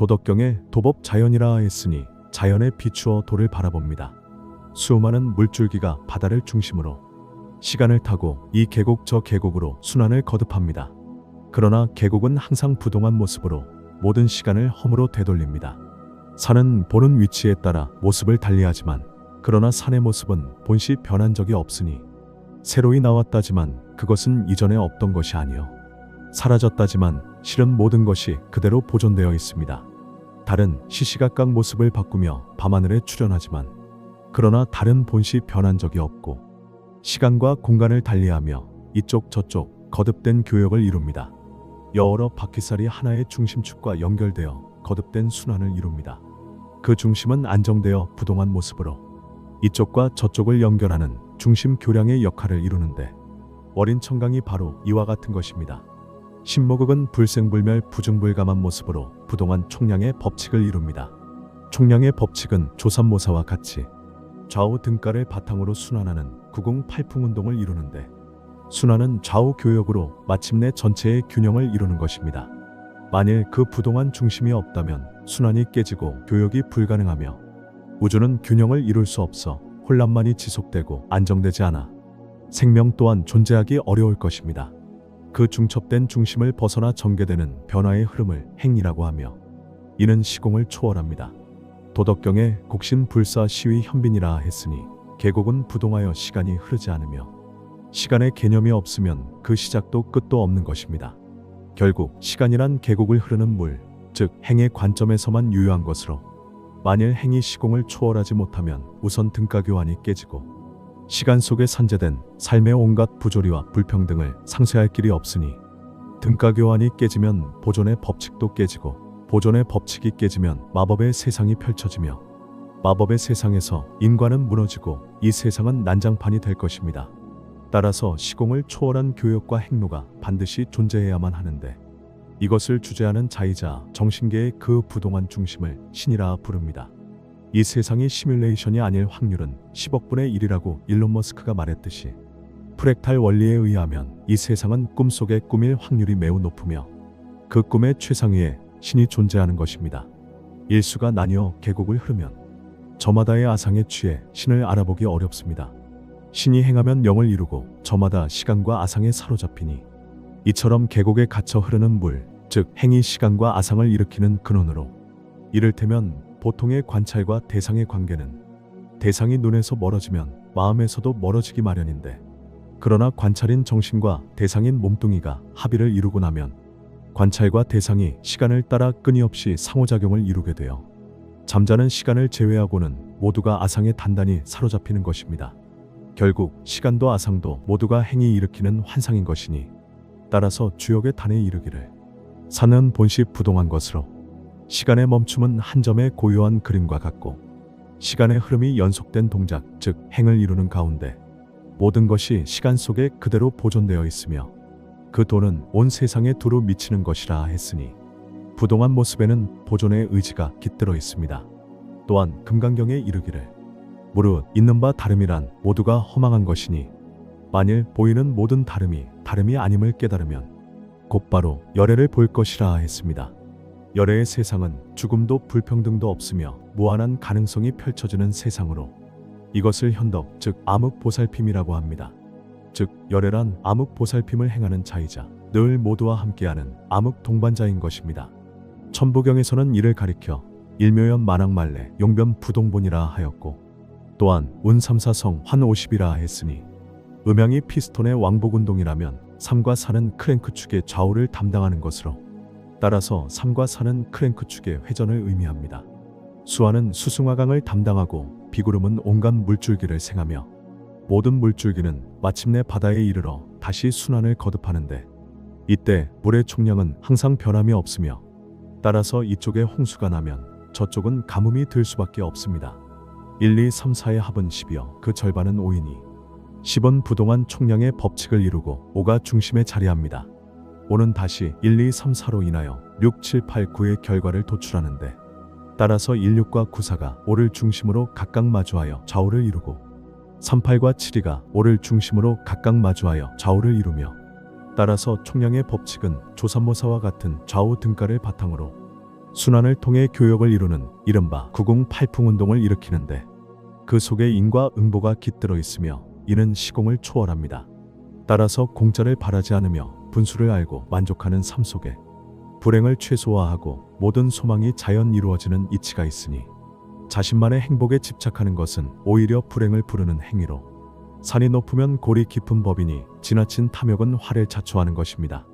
도덕경에 도법 자연이라 했으니 자연에 비추어 도를 바라봅니다. 수많은 물줄기가 바다를 중심으로 시간을 타고 이 계곡 저 계곡으로 순환을 거듭합니다. 그러나 계곡은 항상 부동한 모습으로 모든 시간을 허무로 되돌립니다. 산은 보는 위치에 따라 모습을 달리하지만 그러나 산의 모습은 본시 변한 적이 없으니 새로이 나왔다지만 그것은 이전에 없던 것이 아니요 사라졌다지만 실은 모든 것이 그대로 보존되어 있습니다. 달은 시시각각 모습을 바꾸며 밤하늘에 출현하지만 그러나 달은 본시 변한 적이 없고 시간과 공간을 달리하며 이쪽 저쪽 거듭된 교역을 이룹니다. 여러 바퀴살이 하나의 중심축과 연결되어 거듭된 순환을 이룹니다. 그 중심은 안정되어 부동한 모습으로 이쪽과 저쪽을 연결하는 중심 교량의 역할을 이루는데 어린 청강이 바로 이와 같은 것입니다. 신목극은 불생불멸 부중불감한 모습으로 부동한 총량의 법칙을 이룹니다. 총량의 법칙은 조삼모사와 같이 좌우 등가를 바탕으로 순환하는 구궁팔풍운동을 이루는데 순환은 좌우 교역으로 마침내 전체의 균형을 이루는 것입니다. 만일 그 부동한 중심이 없다면 순환이 깨지고 교역이 불가능하며 우주는 균형을 이룰 수 없어 혼란만이 지속되고 안정되지 않아 생명 또한 존재하기 어려울 것입니다. 그 중첩된 중심을 벗어나 전개되는 변화의 흐름을 행이라고 하며 이는 시공을 초월합니다. 도덕경에 곡신불사 시위 현빈이라 했으니 계곡은 부동하여 시간이 흐르지 않으며 시간의 개념이 없으면 그 시작도 끝도 없는 것입니다. 결국 시간이란 계곡을 흐르는 물, 즉 행의 관점에서만 유효한 것으로 만일 행이 시공을 초월하지 못하면 우선 등가교환이 깨지고 시간 속에 산재된 삶의 온갖 부조리와 불평등을 상쇄할 길이 없으니 등가교환이 깨지면 보존의 법칙도 깨지고 보존의 법칙이 깨지면 마법의 세상이 펼쳐지며 마법의 세상에서 인과는 무너지고 이 세상은 난장판이 될 것입니다. 따라서 시공을 초월한 교역과 행로가 반드시 존재해야만 하는데 이것을 주재하는 자이자 정신계의 그 부동한 중심을 신이라 부릅니다. 이 세상이 시뮬레이션이 아닐 확률은 10억 분의 1이라고 일론 머스크가 말했듯이 프랙탈 원리에 의하면 이 세상은 꿈속의 꿈일 확률이 매우 높으며 그 꿈의 최상위에 신이 존재하는 것입니다. 일수가 나뉘어 계곡을 흐르면 저마다의 아상에 취해 신을 알아보기 어렵습니다. 신이 행하면 영을 이루고 저마다 시간과 아상에 사로잡히니 이처럼 계곡에 갇혀 흐르는 물, 즉 행이 시간과 아상을 일으키는 근원으로 이를테면 보통의 관찰과 대상의 관계는 대상이 눈에서 멀어지면 마음에서도 멀어지기 마련인데 그러나 관찰인 정신과 대상인 몸뚱이가 합의를 이루고 나면 관찰과 대상이 시간을 따라 끊임없이 상호작용을 이루게 되어 잠자는 시간을 제외하고는 모두가 아상에 단단히 사로잡히는 것입니다. 결국 시간도 아상도 모두가 행이 일으키는 환상인 것이니 따라서 주역의 단에 이르기를 산은 본시 부동한 것으로 시간의 멈춤은 한 점의 고요한 그림과 같고 시간의 흐름이 연속된 동작 즉 행을 이루는 가운데 모든 것이 시간 속에 그대로 보존되어 있으며 그 도는 온 세상에 두루 미치는 것이라 했으니 부동한 모습에는 보존의 의지가 깃들어 있습니다. 또한 금강경에 이르기를 무릇 있는 바 다름이란 모두가 허망한 것이니 만일 보이는 모든 다름이 아님을 깨달으면 곧바로 열애를 볼 것이라 했습니다. 열애의 세상은 죽음도 불평등도 없으며 무한한 가능성이 펼쳐지는 세상으로 이것을 현덕 즉 암흑보살핌이라고 합니다. 즉 열애란 암흑보살핌을 행하는 자이자 늘 모두와 함께하는 암흑동반자인 것입니다. 천부경에서는 이를 가리켜 일묘연 만악말래 용변 부동본이라 하였고 또한 운삼사성 환50이라 했으니 음양이 피스톤의 왕복운동이라면 3과 4는 크랭크 축의 좌우를 담당하는 것으로 따라서 3과 4는 크랭크 축의 회전을 의미합니다. 수화는 수승화강을 담당하고 비구름은 온갖 물줄기를 생하며 모든 물줄기는 마침내 바다에 이르러 다시 순환을 거듭하는데 이때 물의 총량은 항상 변함이 없으며 따라서 이쪽에 홍수가 나면 저쪽은 가뭄이 들 수밖에 없습니다. 1, 2, 3, 4의 합은 10이요 그 절반은 5이니 10은 부동한 총량의 법칙을 이루고 5가 중심에 자리합니다. 5는 다시 1, 2, 3, 4로 인하여 6, 7, 8, 9의 결과를 도출하는데 따라서 1, 6과 9, 4가 5를 중심으로 각각 마주하여 좌우를 이루고 3, 8과 7, 2가 5를 중심으로 각각 마주하여 좌우를 이루며 따라서 총량의 법칙은 조삼모사와 같은 좌우 등가를 바탕으로 순환을 통해 교역을 이루는 이른바 구궁팔풍운동을 일으키는데 그 속에 인과 응보가 깃들어 있으며 이는 시공을 초월합니다. 따라서 공짜를 바라지 않으며 분수를 알고 만족하는 삶 속에 불행을 최소화하고 모든 소망이 자연 이루어지는 이치가 있으니 자신만의 행복에 집착하는 것은 오히려 불행을 부르는 행위로 산이 높으면 골이 깊은 법이니 지나친 탐욕은 화를 자초하는 것입니다.